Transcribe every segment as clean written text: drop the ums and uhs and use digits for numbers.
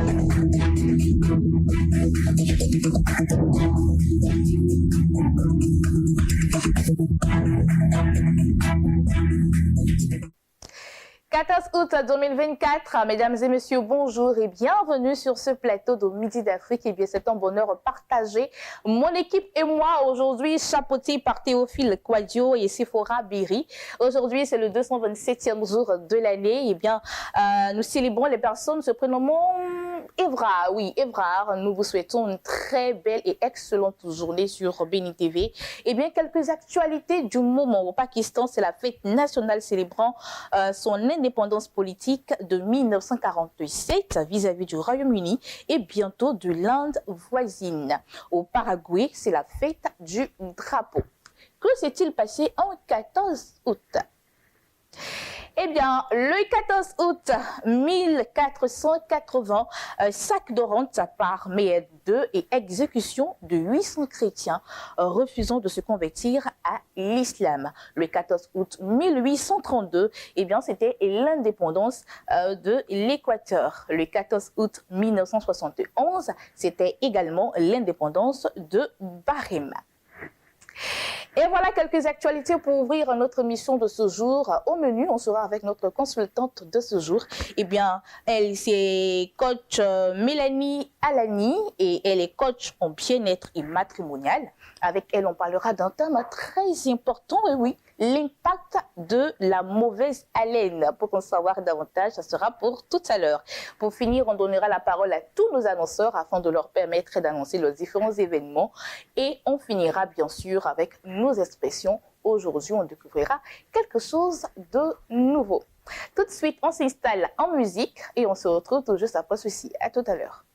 « 14 août 2024, mesdames et messieurs, bonjour et bienvenue sur ce plateau de Midi d'Afrique. Et bien, c'est un bonheur partagé. Mon équipe et moi, aujourd'hui, chapeautés par Théophile Kouadio et Sephora Biri. Aujourd'hui, c'est le 227e jour de l'année. Et bien, nous célébrons les personnes se prénommant Evra. Oui, Evra, nous vous souhaitons une très belle et excellente journée sur Béni TV. Et bien, quelques actualités du moment. Au Pakistan, c'est la fête nationale célébrant son indépendance politique de 1947 vis-à-vis du Royaume-Uni et bientôt de l'Inde voisine. Au Paraguay, c'est la fête du drapeau. Que s'est-il passé en 14 août? Eh bien, le 14 août 1480, sac de rente par Méhed II et exécution de 800 chrétiens refusant de se convertir à l'islam. Le 14 août 1832, eh bien, c'était l'indépendance de l'Équateur. Le 14 août 1971, c'était également l'indépendance de Bahreïn. Et voilà quelques actualités pour ouvrir notre émission de ce jour. Au menu, on sera avec notre consultante de ce jour. Eh bien, elle, c'est coach Mélanie Alani et elle est coach en bien-être et matrimonial. Avec elle, on parlera d'un thème très important, et oui, l'impact de la mauvaise haleine. Pour en savoir davantage, ça sera pour tout à l'heure. Pour finir, on donnera la parole à tous nos annonceurs afin de leur permettre d'annoncer leurs différents événements. Et on finira bien sûr avec nos expressions. Aujourd'hui, on découvrira quelque chose de nouveau. Tout de suite, on s'installe en musique et on se retrouve tout juste après ceci. À tout à l'heure.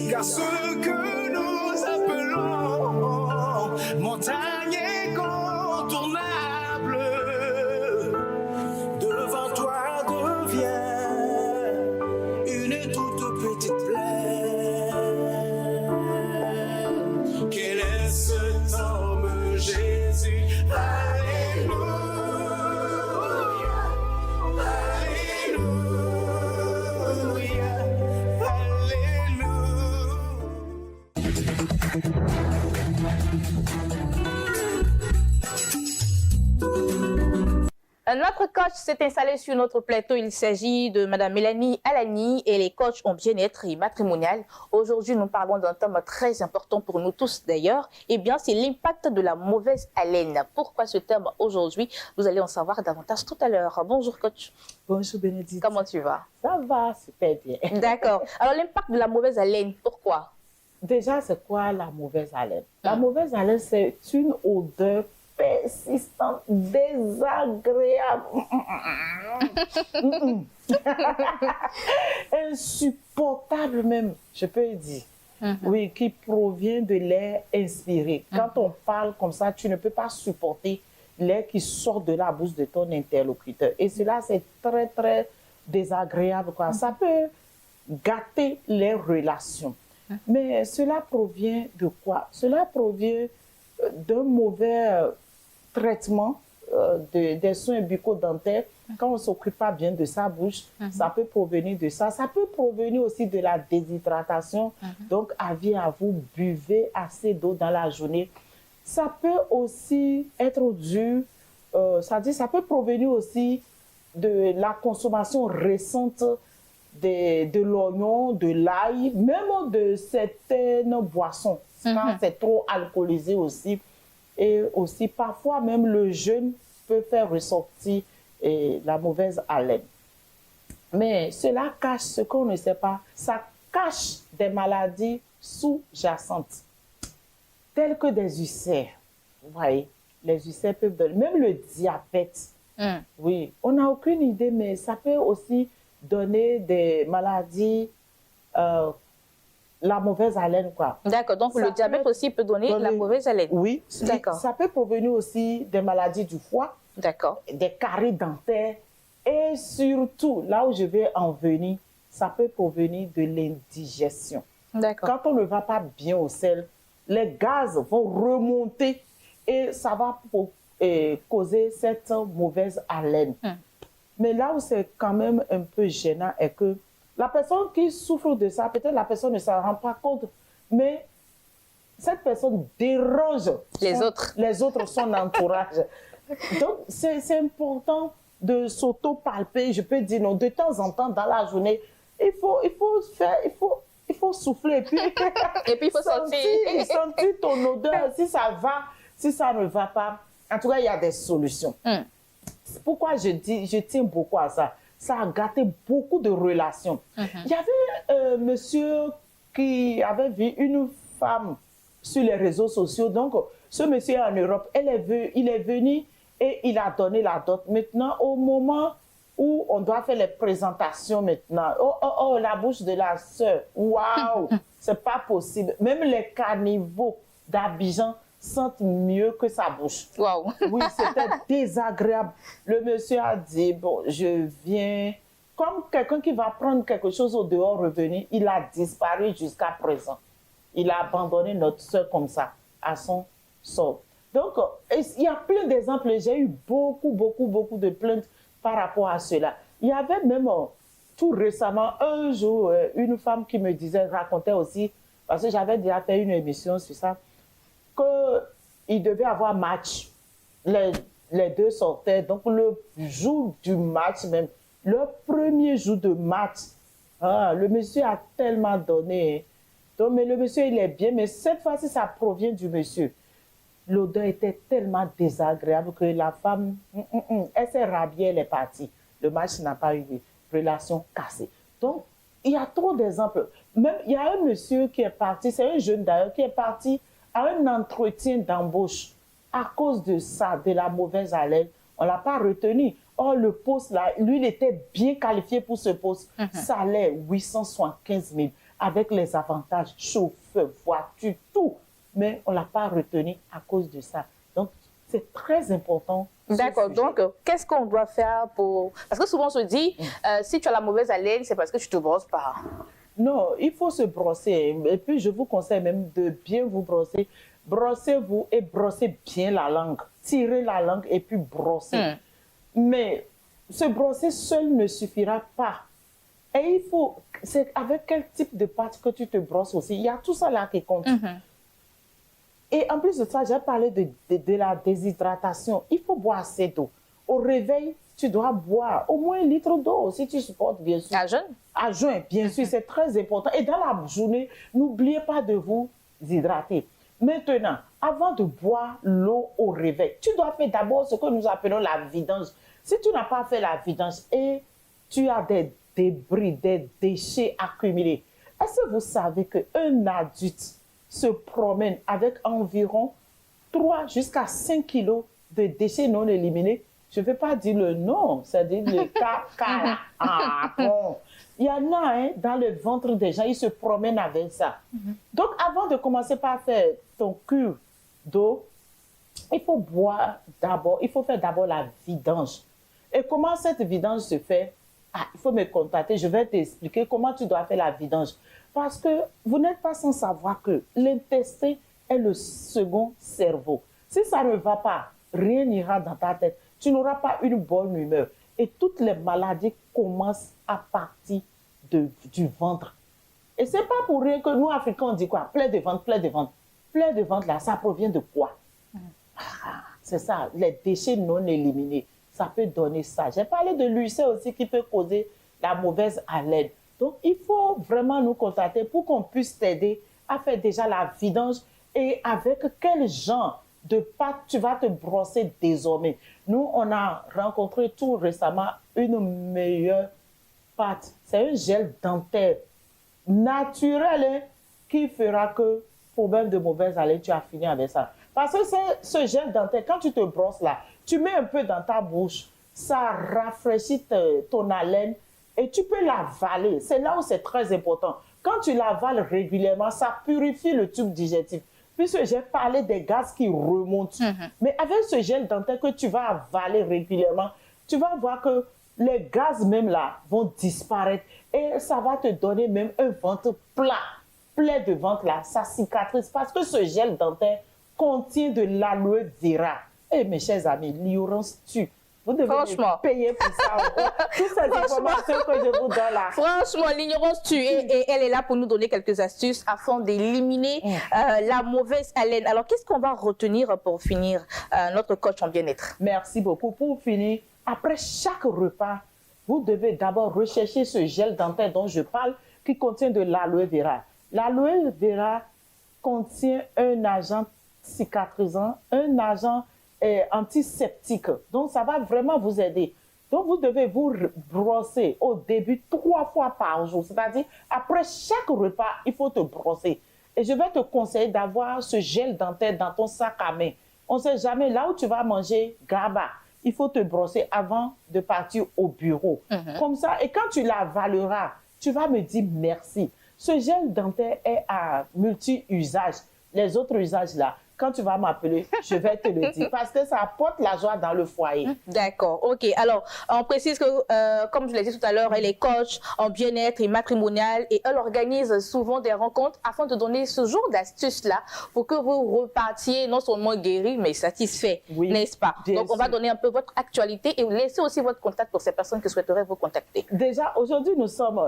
Car ce que nous appelons montagne incontournable devant toi devient une toute petite plaine. Quel est cet homme Jésus? Alléluia, Alléluia. Notre coach s'est installé sur notre plateau. Il s'agit de Madame Mélanie Alani et les coachs en bien-être et matrimonial. Aujourd'hui, nous parlons d'un thème très important pour nous tous d'ailleurs. Eh bien, c'est l'impact de la mauvaise haleine. Pourquoi ce thème aujourd'hui? Vous allez en savoir davantage tout à l'heure. Bonjour coach. Bonjour Bénédicte. Comment tu vas? Ça va, super bien. D'accord. Alors, l'impact de la mauvaise haleine, pourquoi? Déjà, c'est quoi la mauvaise haleine? La mauvaise haleine, c'est une odeur persistante, désagréable, insupportable même, je peux dire. Oui, qui provient de l'air inspiré. Quand on parle comme ça, tu ne peux pas supporter l'air qui sort de la bouche de ton interlocuteur. Et cela, c'est très, très désagréable, quoi. Ça peut gâter les relations. Mais cela provient de quoi? Cela provient d'un mauvais traitement des soins bucco-dentaires. Quand on ne s'occupe pas bien de sa bouche, ça peut provenir de ça. Ça peut provenir aussi de la déshydratation. Donc, avis à vous, buvez assez d'eau dans la journée. Ça peut aussi être dû, ça peut provenir aussi de la consommation récente de l'oignon, de l'ail, même de certaines boissons. Quand c'est trop alcoolisé aussi. Et aussi, parfois, même le jeûne peut faire ressortir la mauvaise haleine. Mais cela cache ce qu'on ne sait pas. Ça cache des maladies sous-jacentes, telles que des ulcères. Vous voyez, les ulcères peuvent donner, même le diabète. Oui, on n'a aucune idée, mais ça peut aussi donner des maladies, la mauvaise haleine, quoi. D'accord, donc le diabète aussi peut donner la mauvaise haleine. Oui, d'accord. Ça peut provenir aussi des maladies du foie, d'accord, des caries dentaires et surtout, là où je vais en venir, ça peut provenir de l'indigestion. D'accord. Quand on ne va pas bien au sel, les gaz vont remonter et ça va causer cette mauvaise haleine. Mais là où c'est quand même un peu gênant est que la personne qui souffre de ça, peut-être la personne ne s'en rend pas compte, mais cette personne dérange les autres, son entourage. Donc, c'est important de s'auto-palper, je peux dire non, de temps en temps dans la journée, il faut souffler et puis, et puis il faut sentir ton odeur, si ça va, si ça ne va pas. En tout cas, il y a des solutions. Pourquoi je tiens beaucoup à ça? Ça a gâté beaucoup de relations. Il y avait un monsieur qui avait vu une femme sur les réseaux sociaux. Donc, ce monsieur est en Europe. Il est venu et il a donné la dot. Maintenant, au moment où on doit faire les présentations maintenant, la bouche de la sœur, waouh, c'est pas possible. Même les caniveaux d'Abidjan sentent mieux que sa bouche. Waouh. Oui, c'était désagréable. Le monsieur a dit, bon, je viens, comme quelqu'un qui va prendre quelque chose au dehors, revenir, il a disparu jusqu'à présent. Il a abandonné notre soeur comme ça, à son sort. Donc, il y a plein d'exemples. J'ai eu beaucoup de plaintes par rapport à cela. Il y avait même, tout récemment, un jour, une femme qui me racontait aussi, parce que j'avais déjà fait une émission sur ça, qu'il devait avoir match. Les deux sortaient. Donc, le jour du match même, le premier jour de match, le monsieur a tellement donné. Donc, mais le monsieur, il est bien, mais cette fois-ci, ça provient du monsieur. L'odeur était tellement désagréable que la femme, elle s'est rhabillée, elle est partie. Le match n'a pas eu lieu. Relation cassée. Donc, il y a trop d'exemples. Même, il y a un monsieur qui est parti, c'est un jeune d'ailleurs, qui est parti à un entretien d'embauche. À cause de ça, de la mauvaise haleine, on ne l'a pas retenu. Or, le poste là, lui, il était bien qualifié pour ce poste. Salaire 875 000, avec les avantages, chauffeur, voiture, tout. Mais on ne l'a pas retenu à cause de ça. Donc, c'est très important. D'accord. Donc, qu'est-ce qu'on doit faire pour... Parce que souvent, on se dit, si tu as la mauvaise haleine, c'est parce que tu ne te brosses pas. Non, il faut se brosser. Et puis, je vous conseille même de bien vous brosser. Brossez-vous et brossez bien la langue. Tirez la langue et puis brossez. Mais se brosser seul ne suffira pas. Et il faut... C'est avec quel type de pâte que tu te brosses aussi. Il y a tout ça là qui compte. Et en plus de ça, j'ai parlé de la déshydratation. Il faut boire assez d'eau. Au réveil, tu dois boire au moins 1 litre d'eau, si tu supportes, bien sûr. À jeun? À jeun, bien sûr, c'est très important. Et dans la journée, n'oubliez pas de vous hydrater. Maintenant, avant de boire l'eau au réveil, tu dois faire d'abord ce que nous appelons la vidange. Si tu n'as pas fait la vidange et tu as des débris, des déchets accumulés, est-ce que vous savez qu'un adulte se promène avec environ 3 jusqu'à 5 kilos de déchets non éliminés? Je ne vais pas dire le nom, c'est-à-dire le caca. Bon. Il y en a dans le ventre des gens, ils se promènent avec ça. Donc, avant de commencer par faire ton cure d'eau, il faut boire d'abord, il faut faire d'abord la vidange. Et comment cette vidange se fait? Il faut me contacter, je vais t'expliquer comment tu dois faire la vidange. Parce que vous n'êtes pas sans savoir que l'intestin est le second cerveau. Si ça ne va pas, rien n'ira dans ta tête. Tu n'auras pas une bonne humeur. Et toutes les maladies commencent à partir du ventre. Et ce n'est pas pour rien que nous, Africains, on dit quoi? Plein de ventre, plein de ventre. Plein de ventre, là, ça provient de quoi? C'est ça, les déchets non éliminés. Ça peut donner ça. J'ai parlé de l'ulcère aussi qui peut causer la mauvaise haleine. Donc, il faut vraiment nous contacter pour qu'on puisse t'aider à faire déjà la vidange et avec quel genre de pâte tu vas te brosser désormais. Nous, on a rencontré tout récemment une meilleure pâte. C'est un gel dentaire naturel, hein, qui fera que problème de mauvaise haleine, tu as fini avec ça. Parce que ce gel dentaire, quand tu te brosses là, tu mets un peu dans ta bouche, ça rafraîchit ton haleine et tu peux l'avaler. C'est là où c'est très important. Quand tu l'avales régulièrement, ça purifie le tube digestif. Puisque j'ai parlé des gaz qui remontent. Mais avec ce gel dentaire que tu vas avaler régulièrement, tu vas voir que les gaz même là vont disparaître et ça va te donner même un ventre plat, plein de ventre là, ça cicatrice parce que ce gel dentaire contient de l'aloe vera. Eh mes chers amis, l'ignorance tue. Vous devez me payer pour ça. Toutes ces informations que je vous donne là. Franchement, l'ignorance tue et elle est là pour nous donner quelques astuces afin d'éliminer la mauvaise haleine. Alors, qu'est-ce qu'on va retenir pour finir notre coach en bien-être? Merci beaucoup. Pour finir, après chaque repas, vous devez d'abord rechercher ce gel dentaire dont je parle qui contient de l'aloe vera. L'aloe vera contient un agent cicatrisant, un agent antiseptique. Donc, ça va vraiment vous aider. Donc, vous devez vous brosser au début 3 fois par jour. C'est-à-dire, après chaque repas, il faut te brosser. Et je vais te conseiller d'avoir ce gel dentaire dans ton sac à main. On ne sait jamais, là où tu vas manger GABA, il faut te brosser avant de partir au bureau. Comme ça, et quand tu l'avaleras, tu vas me dire merci. Ce gel dentaire est à multi-usage. Les autres usages là, quand tu vas m'appeler, je vais te le dire parce que ça apporte la joie dans le foyer. D'accord, ok. Alors, on précise que, comme je l'ai dit tout à l'heure, elle est coach en bien-être et matrimonial et elle organise souvent des rencontres afin de donner ce genre d'astuces-là pour que vous repartiez non seulement guéri, mais satisfait, n'est-ce pas? Donc, on va donner un peu votre actualité et laisser aussi votre contact pour ces personnes qui souhaiteraient vous contacter. Déjà, aujourd'hui, nous sommes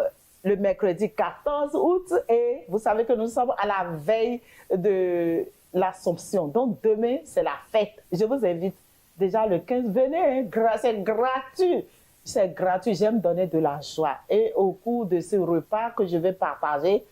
le mercredi 14 août et vous savez que nous sommes à la veille de l'Assomption. Donc, demain, c'est la fête. Je vous invite déjà le 15, venez, hein, c'est gratuit. C'est gratuit, j'aime donner de la joie. Et au cours de ce repas que je vais partager,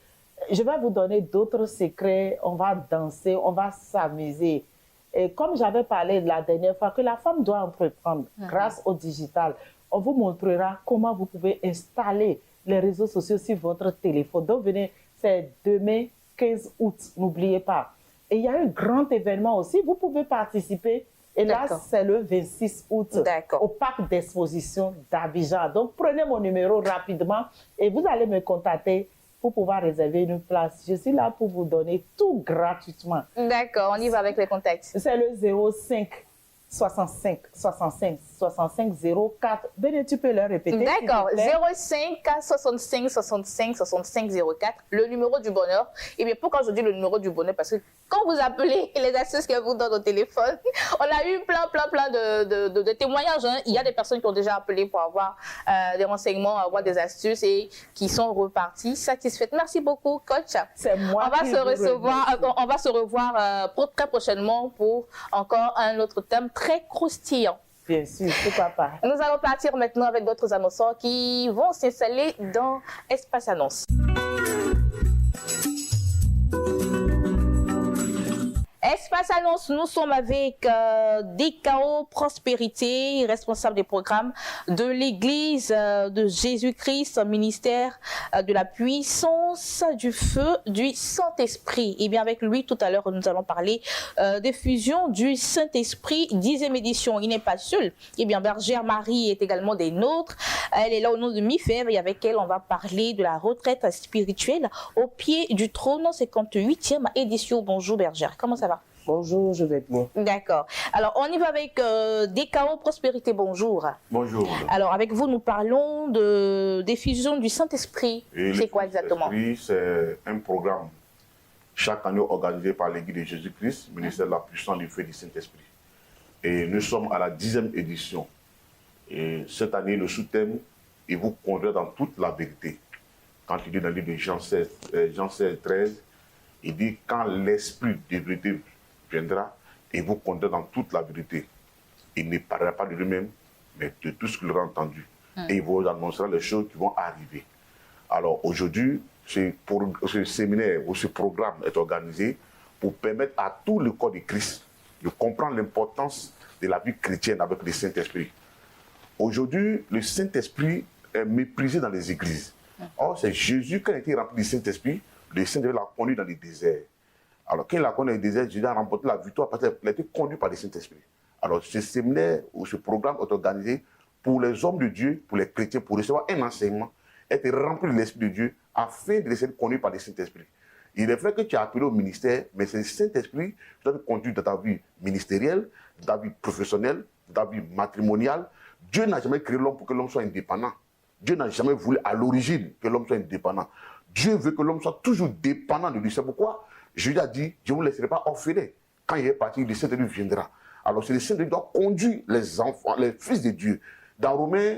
je vais vous donner d'autres secrets. On va danser, on va s'amuser. Et comme j'avais parlé la dernière fois, que la femme doit entreprendre grâce au digital, on vous montrera comment vous pouvez installer les réseaux sociaux sur votre téléphone. Donc, venez, c'est demain, 15 août, n'oubliez pas. Et il y a un grand événement aussi, vous pouvez participer. Et là, c'est le 26 août au parc d'exposition d'Abidjan. Donc, prenez mon numéro rapidement et vous allez me contacter pour pouvoir réserver une place. Je suis là pour vous donner tout gratuitement. D'accord, on y va avec les contacts. C'est le 05 65 65 65 04. Venez, tu peux le répéter. D'accord, 05 65 65 65 04, le numéro du bonheur. Et bien, pourquoi je dis le numéro du bonheur? Parce que quand vous appelez les astuces qu'elle vous donne au téléphone, on a eu plein de témoignages. Hein. Il y a des personnes qui ont déjà appelé pour avoir des renseignements, avoir des astuces et qui sont reparties satisfaites. Merci beaucoup, coach. C'est moi qui on va se revoir très prochainement pour encore un autre thème très croustillant. Bien sûr, pourquoi pas. Nous allons partir maintenant avec d'autres annonceurs qui vont s'installer dans Espace Annonce. Espace Annonce, nous sommes avec DKO Prospérité, responsable des programmes de l'Église de Jésus-Christ, ministère de la puissance, du feu, du Saint-Esprit. Et bien avec lui, tout à l'heure, nous allons parler des fusions du Saint-Esprit, 10e édition. Il n'est pas seul. Et bien Bergère Marie est également des nôtres. Elle est là au nom de Mi-Fèvre et avec elle, on va parler de la retraite spirituelle au pied du trône, 58e édition. Bonjour Bergère, comment ça va? Bonjour, je vais bien. D'accord. Alors, on y va avec DKO Prospérité. Bonjour. Bonjour. Alors, avec vous, nous parlons des fusions du Saint-Esprit. C'est quoi exactement? C'est un programme chaque année organisé par l'Église de Jésus-Christ, ministère de la puissance du feu du Saint-Esprit. Et nous sommes à la 10e édition. Et cette année, le sous-thème est vous conduire dans toute la vérité. Quand il dit dans le livre de Jean 16, 13, il dit quand l'Esprit de vérité viendra et vous conduira dans toute la vérité. Il ne parlera pas de lui-même, mais de tout ce qu'il aura entendu. Et il vous annoncera les choses qui vont arriver. Alors aujourd'hui, ce séminaire ou ce programme est organisé pour permettre à tout le corps de Christ de comprendre l'importance de la vie chrétienne avec le Saint-Esprit. Aujourd'hui, le Saint-Esprit est méprisé dans les églises. Or, c'est Jésus, quand il était rempli du Saint-Esprit, le Saint-Esprit l'a conduit dans le désert. Alors, quand il l'a conduit dans le désert, Jésus a remporté la victoire parce qu'il a été conduit par le Saint-Esprit. Alors, ce séminaire ou ce programme est organisé pour les hommes de Dieu, pour les chrétiens, pour recevoir un enseignement, être rempli de l'Esprit de Dieu, afin de laisser conduire par le Saint-Esprit. Il est vrai que tu es appelé au ministère, mais c'est le Saint-Esprit qui doit te conduire dans ta vie ministérielle, dans ta vie professionnelle, dans ta vie matrimoniale. Dieu n'a jamais créé l'homme pour que l'homme soit indépendant. Dieu n'a jamais voulu à l'origine que l'homme soit indépendant. Dieu veut que l'homme soit toujours dépendant de lui. C'est pourquoi Jésus a dit, je ne vous laisserai pas orphelin. Quand il est parti, le Saint-Esprit viendra. Alors c'est le Saint-Esprit qui doit conduire les enfants, les fils de Dieu. Dans Romains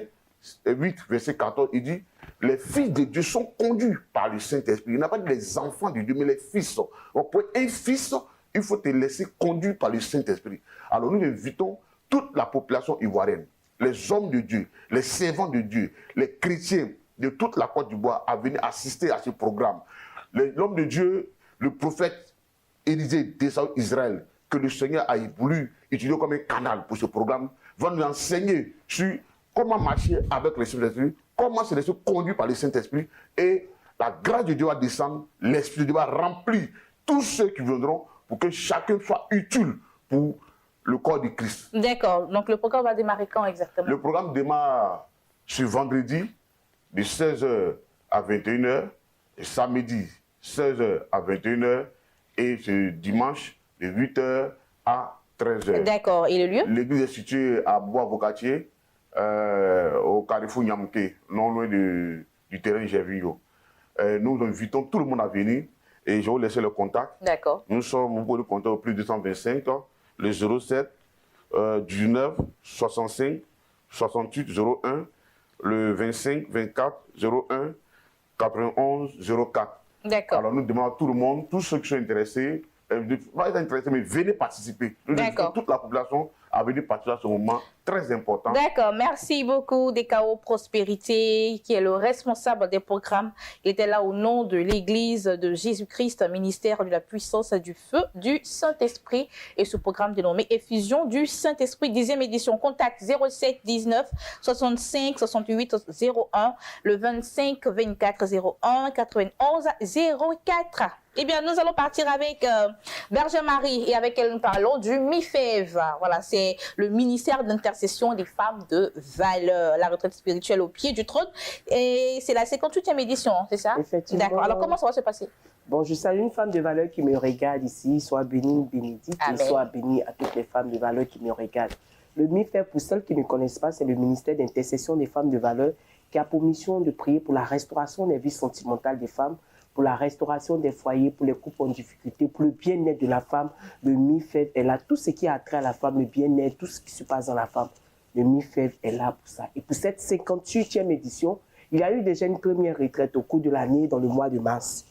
8, verset 14, il dit, les fils de Dieu sont conduits par le Saint-Esprit. Il n'y a pas dit les enfants de Dieu, mais les fils. Donc pour être un fils, il faut te laisser conduire par le Saint-Esprit. Alors nous invitons toute la population ivoirienne, les hommes de Dieu, les servants de Dieu, les chrétiens de toute la Côte d'Ivoire à venir assister à ce programme. L'homme de Dieu, le prophète Élisée d'Israël, que le Seigneur a voulu utiliser comme un canal pour ce programme, va nous enseigner sur comment marcher avec le Saint-Esprit, comment se laisser conduire par le Saint-Esprit, et la grâce de Dieu va descendre, l'Esprit de Dieu va remplir tous ceux qui viendront pour que chacun soit utile pour le corps de Christ. D'accord. Donc le programme va démarrer quand exactement? Le programme démarre ce vendredi de 16h à 21h, et samedi 16h à 21h, et ce dimanche de 8h à 13h. D'accord. Et le lieu? L'église est située à Bois-Vocatier, au carrefour Nyamke, non loin du terrain Gervinho. Nous invitons tout le monde à venir et je vais vous laisser le contact. D'accord. Nous sommes au le contact au plus 225, le 07 19 65 68 01, le 25 24 01 91 04. D'accord. Alors nous demandons à tout le monde, tous ceux qui sont intéressés, pas être intéressés, mais venez participer. Nous invitons toute la population à venir participer à ce moment très important. D'accord, merci beaucoup DKO Prospérité, qui est le responsable des programmes. Il était là au nom de l'Église de Jésus-Christ, ministère de la puissance du feu du Saint-Esprit. Et ce programme dénommé Effusion du Saint-Esprit, 10e édition. Contact 07 19 65 68 01, le 25 24 01 91 04. Eh bien, nous allons partir avec Berger Marie et avec elle nous parlons du MIFEV. Voilà, c'est le ministère d'intercession des femmes de valeur, la retraite spirituelle au pied du trône. Et c'est la 58e édition, c'est ça? Effectivement. D'accord. Alors, comment ça va se passer? Bon, je salue une femme de valeur qui me regarde ici. Sois bénie, bénédicte, et sois bénie à toutes les femmes de valeur qui me regardent. Le MIFEV, pour celles qui ne connaissent pas, c'est le ministère d'intercession des femmes de valeur qui a pour mission de prier pour la restauration des vies sentimentales des femmes, pour la restauration des foyers, pour les couples en difficulté, pour le bien-être de la femme. Le MIFEV est là. Tout ce qui a trait à la femme, le bien-être, tout ce qui se passe dans la femme, le MIFEV est là pour ça. Et pour cette 58e édition, il y a eu déjà une première retraite au cours de l'année, dans le mois de mars.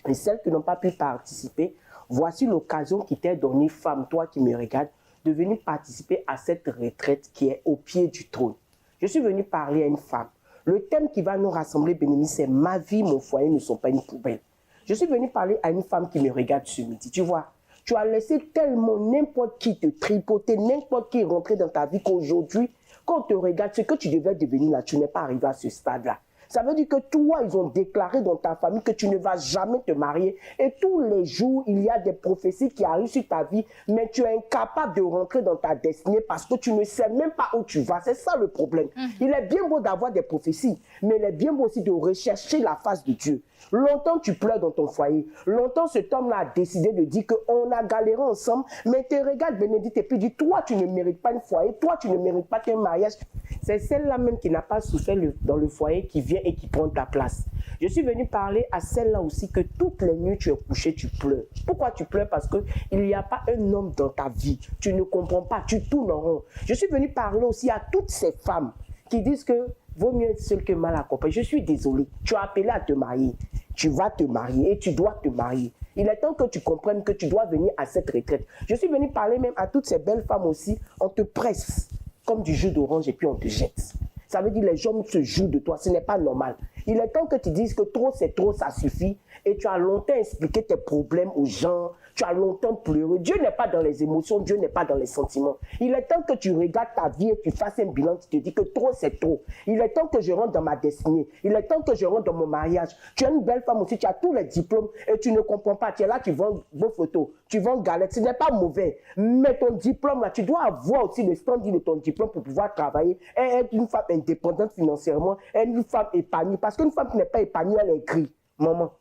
Et celles qui n'ont pas pu participer, voici l'occasion qui t'est donnée, femme, toi qui me regardes, de venir participer à cette retraite qui est au pied du trône. Je suis venu parler à une femme. Le thème qui va nous rassembler, Bénéni, c'est « Ma vie, mon foyer ne sont pas une poubelle ». Je suis venu parler à une femme qui me regarde ce midi. Tu vois, tu as laissé tellement n'importe qui te tripoter, n'importe qui rentrer dans ta vie qu'aujourd'hui, quand on te regarde, ce que tu devais devenir là, tu n'es pas arrivé à ce stade-là. Ça veut dire que toi, ils ont déclaré dans ta famille que tu ne vas jamais te marier. Et tous les jours, il y a des prophéties qui arrivent sur ta vie, mais tu es incapable de rentrer dans ta destinée parce que tu ne sais même pas où tu vas. C'est ça le problème. Il est bien beau d'avoir des prophéties, mais il est bien beau aussi de rechercher la face de Dieu. Longtemps, tu pleures dans ton foyer. Longtemps, cet homme-là a décidé de dire qu'on a galéré ensemble, mais te regarde, Bénédicte, et puis dit, toi, tu ne mérites pas un foyer, toi, tu ne mérites pas un mariage. C'est celle-là même qui n'a pas souffert dans le foyer qui vient et qui prend ta place. Je suis venu parler à celle-là aussi que toutes les nuits, tu es couché, tu pleures. Pourquoi tu pleures? Parce qu'il n'y a pas un homme dans ta vie. Tu ne comprends pas, tu tournes en rond. Je suis venu parler aussi à toutes ces femmes qui disent que vaut mieux être seul que mal accompagné. Je suis désolé, tu as appelé à te marier. Tu vas te marier et tu dois te marier. Il est temps que tu comprennes que tu dois venir à cette retraite. Je suis venu parler même à toutes ces belles femmes aussi. On te presse comme du jus d'orange et puis on te jette. Ça veut dire les gens se jouent de toi. Ce n'est pas normal. Il est temps que tu dises que trop c'est trop, ça suffit. Et tu as longtemps expliqué tes problèmes aux gens. tu as longtemps pleuré. Dieu n'est pas dans les émotions, Dieu n'est pas dans les sentiments. Il est temps que tu regardes ta vie et tu fasses un bilan, tu te dis que trop c'est trop. Il est temps que je rentre dans ma destinée. Il est temps que je rentre dans mon mariage. Tu es une belle femme aussi, tu as tous les diplômes et tu ne comprends pas. Tu es là, tu vends vos photos, tu vends galettes. Ce n'est pas mauvais. Mais ton diplôme, là, tu dois avoir aussi le standing de ton diplôme pour pouvoir travailler et être une femme indépendante financièrement, être une femme épanouie. Parce qu'une femme qui n'est pas épanouie, elle écrit. Maman,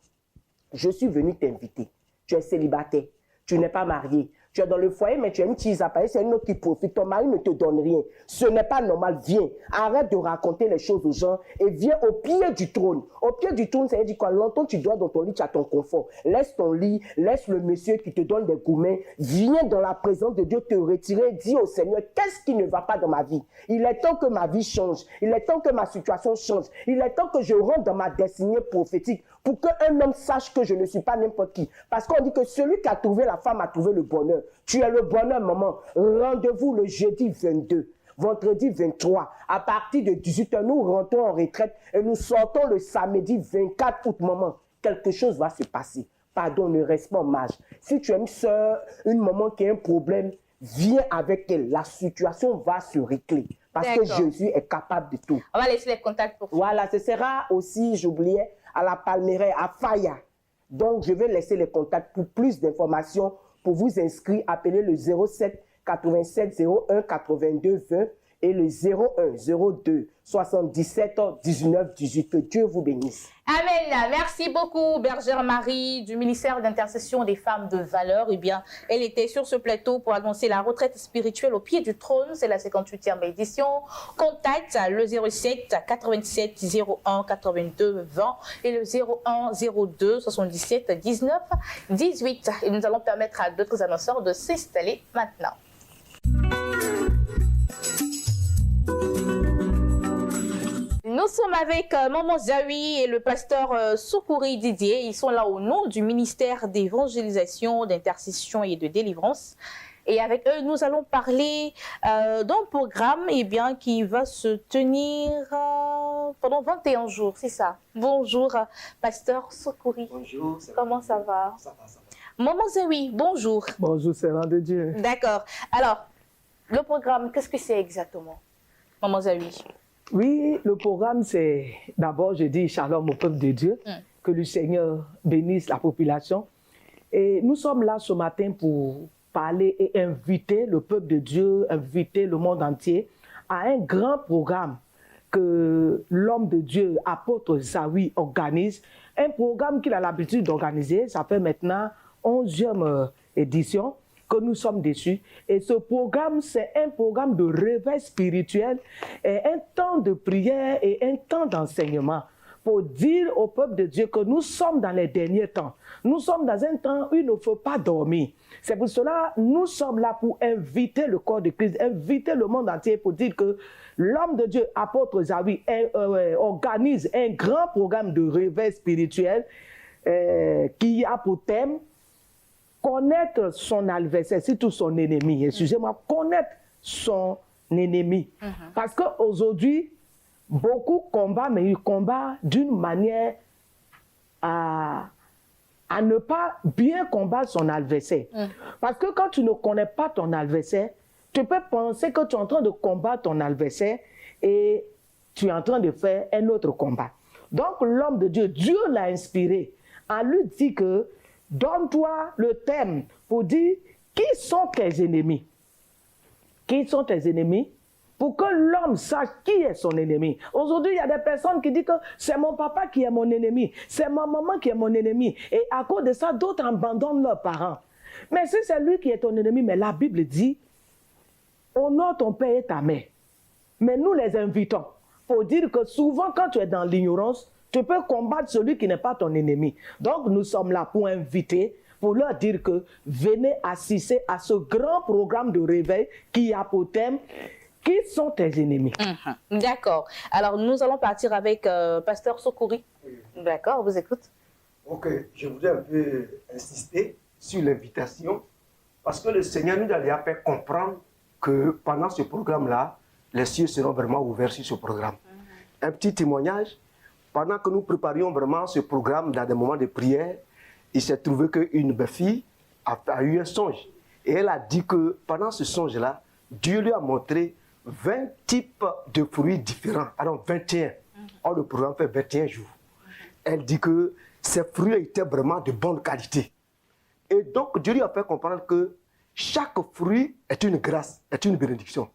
je suis venue t'inviter. Tu es célibataire, tu n'es pas marié, tu es dans le foyer, mais tu as une petite appareil, c'est une autre qui profite. Ton mari ne te donne rien. Ce n'est pas normal. Viens, arrête de raconter les choses aux gens et viens au pied du trône. Au pied du trône, ça veut dire quoi? Longtemps tu dois dans ton lit, tu as ton confort. Laisse ton lit, laisse le monsieur qui te donne des gourmets. Viens dans la présence de Dieu te retirer. Dis au Seigneur, qu'est-ce qui ne va pas dans ma vie? Il est temps que ma vie change. Il est temps que ma situation change. Il est temps que je rentre dans ma destinée prophétique pour qu'un homme sache que je ne suis pas n'importe qui. Parce qu'on dit que celui qui a trouvé la femme a trouvé le bonheur. Tu es le bonheur, maman. Rendez-vous le jeudi 22, vendredi 23. À partir de 18h, nous rentrons en retraite et nous sortons le samedi 24 août, maman. Quelque chose va se passer. Pardon, ne reste pas en marge. Si tu es une soeur, une maman qui a un problème, viens avec elle. La situation va se régler. Parce que Jésus est capable de tout. On va laisser les contacts pour Voilà, ce sera aussi, j'oubliais, à la Palmeraie, à Faya. Donc, je vais laisser les contacts pour plus d'informations. Pour vous inscrire, appelez le 07 87 01 82 20 et le 01 02 77 19 18. Que Dieu vous bénisse. Amen. Merci beaucoup, Bergère Marie du ministère d'intercession des femmes de valeur. Eh bien, elle était sur ce plateau pour annoncer la retraite spirituelle au pied du trône. C'est la 58e édition. Contact le 07 87 01 82 20 et le 01 02 77 19 18. Et nous allons permettre à d'autres annonceurs de s'installer maintenant. Nous sommes avec Maman Zawi et le pasteur Soukouri Didier. Ils sont là au nom du ministère d'évangélisation, d'intercession et de délivrance. Et avec eux, nous allons parler d'un programme qui va se tenir pendant 21 jours, c'est ça. Bonjour, pasteur Soukouri. Bonjour. Comment ça va? Ça va, ça va. Maman Zawi, bonjour. Bonjour, servant de Dieu. D'accord. Alors, le programme, qu'est-ce que c'est exactement, Maman Zawi? Oui, le programme, c'est d'abord, je dis shalom au peuple de Dieu, que le Seigneur bénisse la population. Et nous sommes là ce matin pour parler et inviter le peuple de Dieu, inviter le monde entier à un grand programme que l'homme de Dieu, apôtre Zawi, organise. Un programme qu'il a l'habitude d'organiser, ça fait maintenant 11e édition que nous sommes dessus. Et ce programme, c'est un programme de réveil spirituel, et un temps de prière et un temps d'enseignement pour dire au peuple de Dieu que nous sommes dans les derniers temps. Nous sommes dans un temps où il ne faut pas dormir. C'est pour cela que nous sommes là pour inviter le corps de Christ, inviter le monde entier pour dire que l'homme de Dieu, apôtre Zawi, organise un grand programme de réveil spirituel qui a pour thème connaître son adversaire, surtout son ennemi. Excusez-moi, connaître son ennemi. Parce qu'aujourd'hui, beaucoup combattent, mais ils combattent d'une manière à ne pas bien combattre son adversaire. Parce que quand tu ne connais pas ton adversaire, tu peux penser que tu es en train de combattre ton adversaire et tu es en train de faire un autre combat. Donc l'homme de Dieu, Dieu l'a inspiré en lui dit que donne-toi le thème pour dire qui sont tes ennemis. Qui sont tes ennemis? Pour que l'homme sache qui est son ennemi. Aujourd'hui, il y a des personnes qui disent que c'est mon papa qui est mon ennemi, c'est ma maman qui est mon ennemi. Et à cause de ça, d'autres abandonnent leurs parents. Mais si c'est lui qui est ton ennemi, mais la Bible dit, honore ton père et ta mère. Mais nous les invitons pour dire que souvent, quand tu es dans l'ignorance, tu peux combattre celui qui n'est pas ton ennemi. Donc, nous sommes là pour inviter, pour leur dire que venez assister à ce grand programme de réveil qui a pour thème qui sont tes ennemis. D'accord. Alors, nous allons partir avec pasteur Soukouri. D'accord, vous écoute. Ok, je voudrais un peu insister sur l'invitation parce que le Seigneur nous a déjà fait comprendre que pendant ce programme-là, les cieux seront vraiment ouverts sur ce programme. Un petit témoignage. Pendant que nous préparions vraiment ce programme dans des moments de prière, il s'est trouvé qu'une belle fille a eu un songe. Et elle a dit que pendant ce songe-là, Dieu lui a montré 20 types de fruits différents. Alors 21. Or, le programme fait 21 jours. Elle dit que ces fruits étaient vraiment de bonne qualité. Et donc, Dieu lui a fait comprendre que chaque fruit est une grâce, est une bénédiction.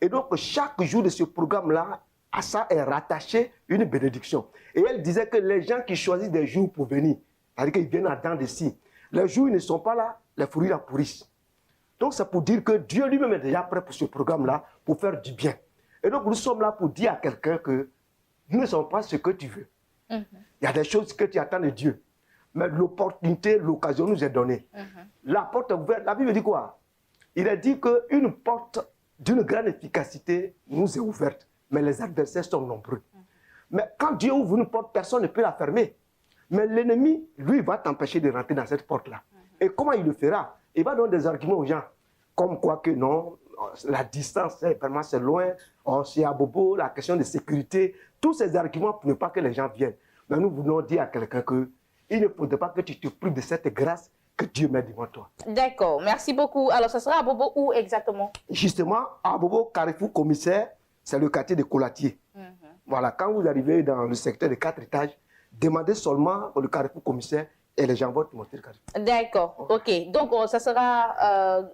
Et donc, chaque jour de ce programme-là, à ça est rattaché une bénédiction. Et elle disait que les gens qui choisissent des jours pour venir, c'est-à-dire qu'ils viennent à dents de scie, les jours ils ne sont pas là, les fruits la pourrissent. Donc, c'est pour dire que Dieu lui-même est déjà prêt pour ce programme-là, pour faire du bien. Et donc, nous sommes là pour dire à quelqu'un que nous ne sommes pas ce que tu veux. Il y a des choses que tu attends de Dieu. Mais l'opportunité, l'occasion nous est donnée. La porte est ouverte. La Bible dit quoi? Il a dit qu'une porte d'une grande efficacité nous est ouverte. Mais les adversaires sont nombreux. Mais quand Dieu ouvre une porte, personne ne peut la fermer. Mais l'ennemi, lui, va t'empêcher de rentrer dans cette porte-là. Et comment il le fera? Il va donner des arguments aux gens. Comme quoi que non, la distance, vraiment c'est loin. C'est à bobo, la question de sécurité. Tous ces arguments pour ne pas que les gens viennent. Mais nous voulons dire à quelqu'un que il ne faudrait pas que tu te prives de cette grâce que Dieu met devant toi. D'accord, merci beaucoup. Alors, ça sera à Bobo où exactement? Justement, à Bobo, Carrefour Commissaire, c'est le quartier de Colatier. Voilà, quand vous arrivez dans le secteur de 4 étages, demandez seulement le Carrefour Commissaire et les gens vont te montrer le Carrefour. D'accord, ok. Donc, ça sera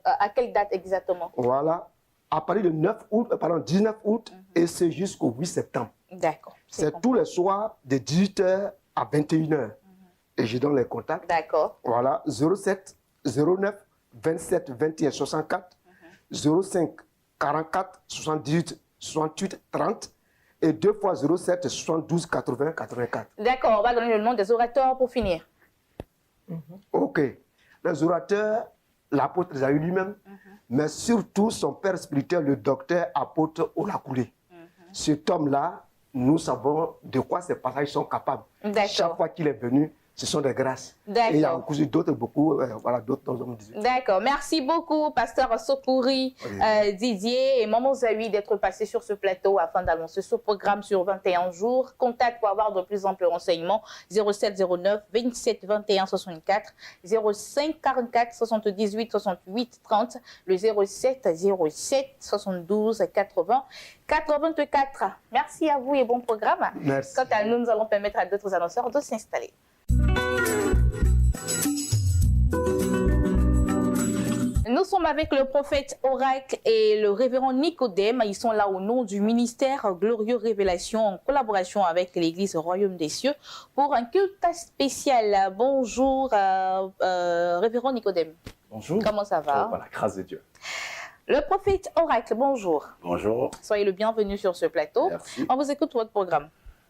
à quelle date exactement? Voilà, à partir du 19 août et c'est jusqu'au 8 septembre. D'accord. C'est tous les soirs de 18h à 21h. Et je donne les contacts. D'accord. Voilà, 07 09 27 21 64, 05 44 78 68 30 et 2 fois 07 72 80 84. D'accord, on va donner le nom des orateurs pour finir. Ok. Les orateurs, l'apôtre Esaü lui-même, mais surtout son père spirituel, le docteur apôtre Olakoulé. Cet homme-là, nous savons de quoi ces passages sont capables. Chaque fois qu'il est venu, ce sont des grâces. Et il y a d'autres, voilà, d'autres hommes. D'accord. Merci beaucoup, pasteur Sokouri, Didier et Maman Zawi d'être passés sur ce plateau afin d'annoncer ce programme sur 21 jours. Contact pour avoir de plus amples renseignements 07 09 27 21 64, 05 44 78 68 30, le 07 07 72 80 84. Merci à vous et bon programme. Merci. Quant à nous, nous allons permettre à d'autres annonceurs de s'installer. Nous sommes avec le prophète Oracle et le révérend Nicodème. Ils sont là au nom du ministère Glorieux Révélation en collaboration avec l'église Royaume des Cieux pour un culte spécial. Bonjour, révérend Nicodème. Bonjour. Comment ça va? Par la grâce de Dieu. Le prophète Oracle, bonjour. Bonjour. Soyez le bienvenu sur ce plateau. Merci. On vous écoute pour votre programme.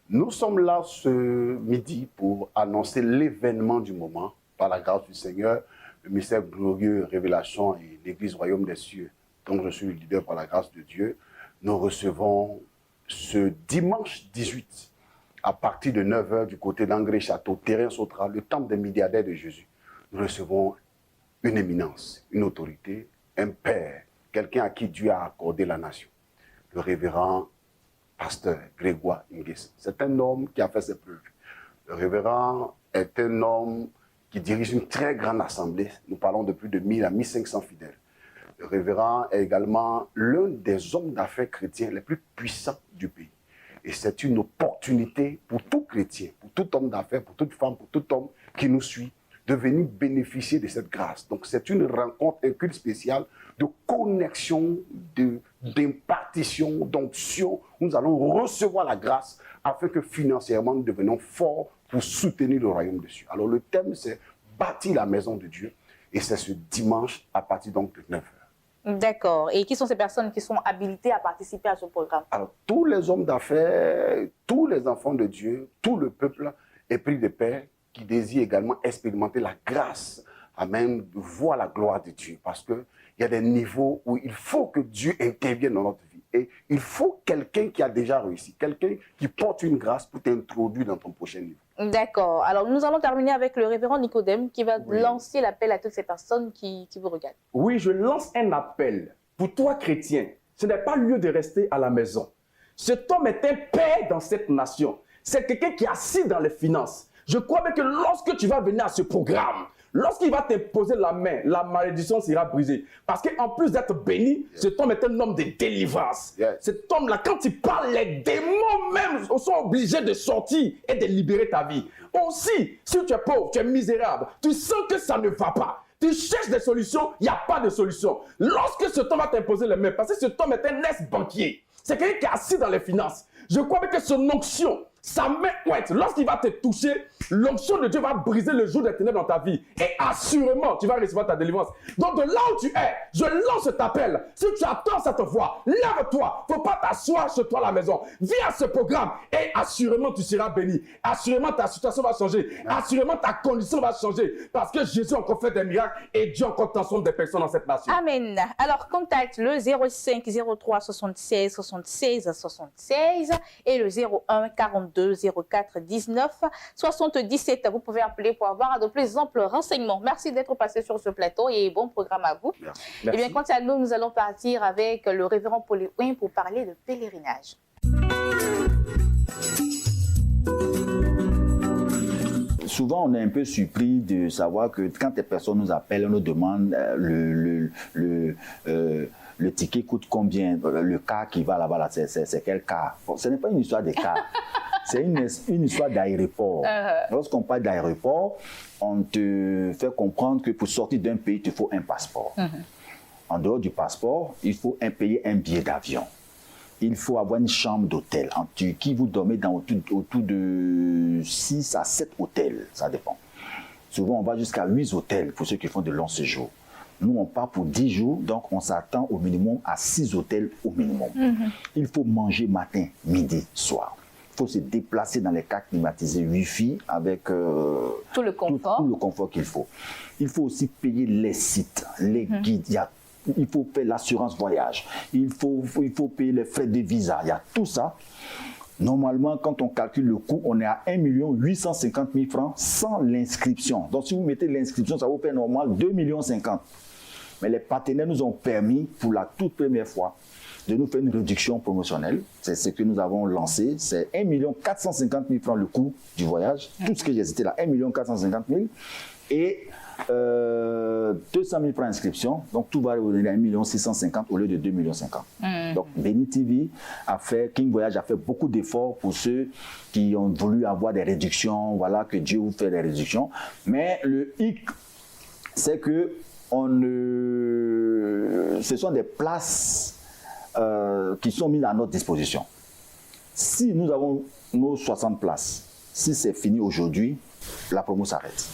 Nous sommes là ce midi pour annoncer l'événement du moment, par la grâce du Seigneur, le ministère Glorieux Révélation et l'église Royaume des Cieux, dont je suis le leader par la grâce de Dieu. Nous recevons ce dimanche 18, à partir de 9h du côté d'Angré Château, terrain Sautra, le temple des milliardaires de Jésus. Nous recevons une éminence, une autorité, un père, quelqu'un à qui Dieu a accordé la nation, le révérend pasteur Grégoire Nguessan. C'est un homme qui a fait ses preuves. Le révérend est un homme qui dirige une très grande assemblée. Nous parlons de plus de 1000 à 1500 fidèles. Le révérend est également l'un des hommes d'affaires chrétiens les plus puissants du pays. Et c'est une opportunité pour tout chrétien, pour tout homme d'affaires, pour toute femme, pour tout homme qui nous suit, de venir bénéficier de cette grâce. Donc c'est une rencontre, un culte spécial de connexion, d'impartition, d'onction. Nous allons recevoir la grâce afin que financièrement nous devenions forts pour soutenir le royaume de Dieu. Alors le thème c'est bâtir la maison de Dieu et c'est ce dimanche à partir donc de 9h. D'accord. Et qui sont ces personnes qui sont habilitées à participer à ce programme? Alors tous les hommes d'affaires, tous les enfants de Dieu, tout le peuple est pris de paix qui désirent également expérimenter la grâce, amen, de voir la gloire de Dieu. Parce qu'il y a des niveaux où il faut que Dieu intervienne dans notre vie. Et il faut quelqu'un qui a déjà réussi, quelqu'un qui porte une grâce pour t'introduire dans ton prochain niveau. D'accord. Alors, nous allons terminer avec le révérend Nicodème qui va lancer l'appel à toutes ces personnes qui vous regardent. Oui, je lance un appel. Pour toi, chrétien, ce n'est pas lieu de rester à la maison. Cet homme est un père dans cette nation. C'est quelqu'un qui est assis dans les finances. Je crois bien que lorsque tu vas venir à ce programme, Lorsqu'il va t'imposer la main, la malédiction sera brisée. Parce qu'en plus d'être béni, cet homme est un homme de délivrance. Cet homme-là, quand il parle, les démons même sont obligés de sortir et de libérer ta vie. Aussi, si tu es pauvre, tu es misérable, tu sens que ça ne va pas. Tu cherches des solutions, il n'y a pas de solution. Lorsque cet homme va t'imposer les mains, parce que cet homme est un ex-banquier, c'est quelqu'un qui est assis dans les finances. Je crois que son onction, sa main pointe, lorsqu'il va te toucher, l'onction de Dieu va briser le jour des ténèbres dans ta vie. Et assurément, tu vas recevoir ta délivrance. Donc de là où tu es, je lance cet appel. Si tu attends cette voix, lève-toi. Il ne faut pas t'asseoir chez toi à la maison. Viens à ce programme et assurément tu seras béni. Assurément ta situation va changer. Assurément ta condition va changer. Parce que Jésus a encore fait des miracles et Dieu encore transforme des personnes dans cette nation. Amen. Alors contacte le 05 03 76 76 76 et le 01 42 04 19 77. Vous pouvez appeler pour avoir de plus amples renseignements. Merci d'être passé sur ce plateau et bon programme à vous. Merci. Et bien, quant à nous, nous allons partir avec le révérend Pauline pour parler de pèlerinage. Souvent, on est un peu surpris de savoir que quand les personnes nous appellent, on nous demande le ticket coûte combien, le car qui va là-bas, là, c'est quel car. Bon, ce n'est pas une histoire de car, c'est une histoire d'aéroport. Lorsqu'on parle d'aéroport, on te fait comprendre que pour sortir d'un pays, il te faut un passeport. En dehors du passeport, il faut payer un billet d'avion. Il faut avoir une chambre d'hôtel. En Turquie, vous dormez autour de 6 à 7 hôtels, ça dépend. Souvent, on va jusqu'à 8 hôtels pour ceux qui font de longs séjours. Nous, on part pour 10 jours, donc on s'attend au minimum à 6 hôtels au minimum. Il faut manger matin, midi, soir. Il faut se déplacer dans les cars climatisés Wi-Fi avec tout le confort, tout le confort qu'il faut. Il faut aussi payer les sites, les guides. Il faut payer l'assurance voyage. Il faut payer les frais de visa. Il y a tout ça. Normalement, quand on calcule le coût, on est à 1 850 000 francs sans l'inscription. Donc, si vous mettez l'inscription, ça vous paye normal 2,50 millions. Mais les partenaires nous ont permis, pour la toute première fois, de nous faire une réduction promotionnelle. C'est ce que nous avons lancé. C'est 1 450 000 francs le coût du voyage. Tout ce que j'ai cité là, 1 450 000. Et 200 000 francs d'inscription. Donc, tout va revenir à 1 650 000 au lieu de 2,50 millions. Donc, Béni TV King Voyage a fait beaucoup d'efforts pour ceux qui ont voulu avoir des réductions. Voilà, que Dieu vous fait des réductions. Mais le hic, c'est que ce sont des places qui sont mises à notre disposition. Si nous avons nos 60 places, si c'est fini aujourd'hui, la promo s'arrête.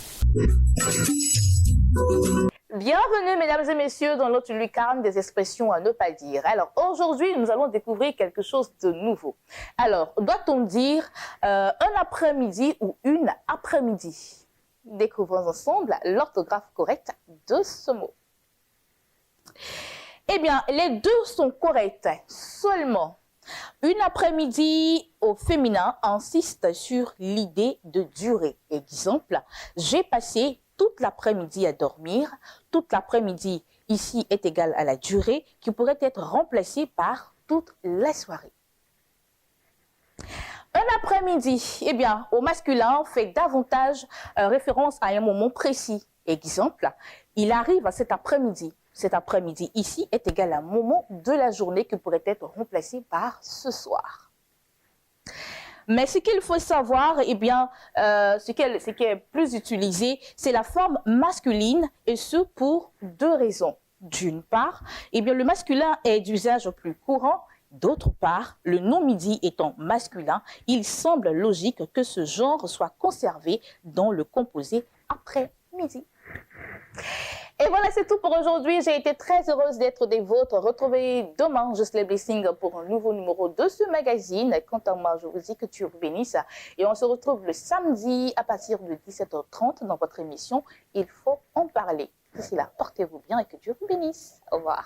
Bienvenue, mesdames et messieurs, dans notre lucarne des expressions à ne pas dire. Alors, aujourd'hui, nous allons découvrir quelque chose de nouveau. Alors, doit-on dire un après-midi ou une après-midi? Découvrons ensemble l'orthographe correcte de ce mot. Eh bien, les deux sont corrects. Seulement, une après-midi au féminin insiste sur l'idée de durée. Exemple, j'ai passé toute l'après-midi à dormir. Toute l'après-midi ici est égal à la durée qui pourrait être remplacée par toute la soirée. Un après-midi, eh bien, au masculin, fait davantage référence à un moment précis. Exemple, il arrive à cet après-midi. Cet après-midi ici est égal à un moment de la journée qui pourrait être remplacé par ce soir. Mais ce qu'il faut savoir, eh bien, ce qui est plus utilisé, c'est la forme masculine, et ce pour deux raisons. D'une part, eh bien, le masculin est d'usage plus courant. D'autre part, le nom midi étant masculin, il semble logique que ce genre soit conservé dans le composé après-midi. Et voilà, c'est tout pour aujourd'hui. J'ai été très heureuse d'être des vôtres. Retrouvez demain Just les Blessings pour un nouveau numéro de ce magazine. Quant à moi, je vous dis que Dieu vous bénisse. Et on se retrouve le samedi à partir de 17h30 dans votre émission Il faut en parler. D'ici là, portez-vous bien et que Dieu vous bénisse. Au revoir.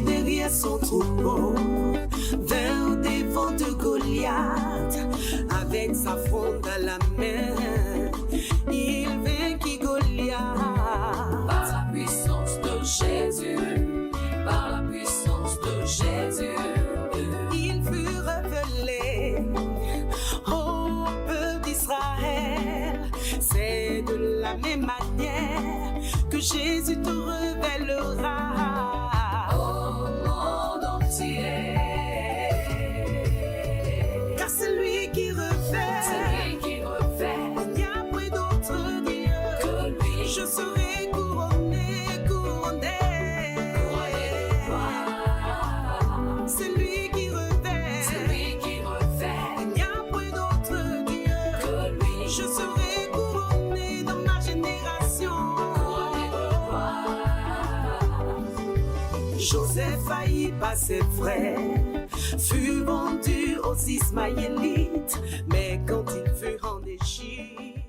Derrière son troupeau, vers des vents de Goliath, avec sa fronde à la main, il vainquit Goliath. Par sa puissance de Jésus te révélera au monde entier. Car c'est lui qui refait, il n'y a point d'autre Dieu que lui. Je serai couronné. C'est lui qui refait, il n'y a point d'autre Dieu que lui. Je serai couronné dans ma génération. Joseph faillit par ses frères, fut vendu aux Ismaélites, mais quand il fut en Égypte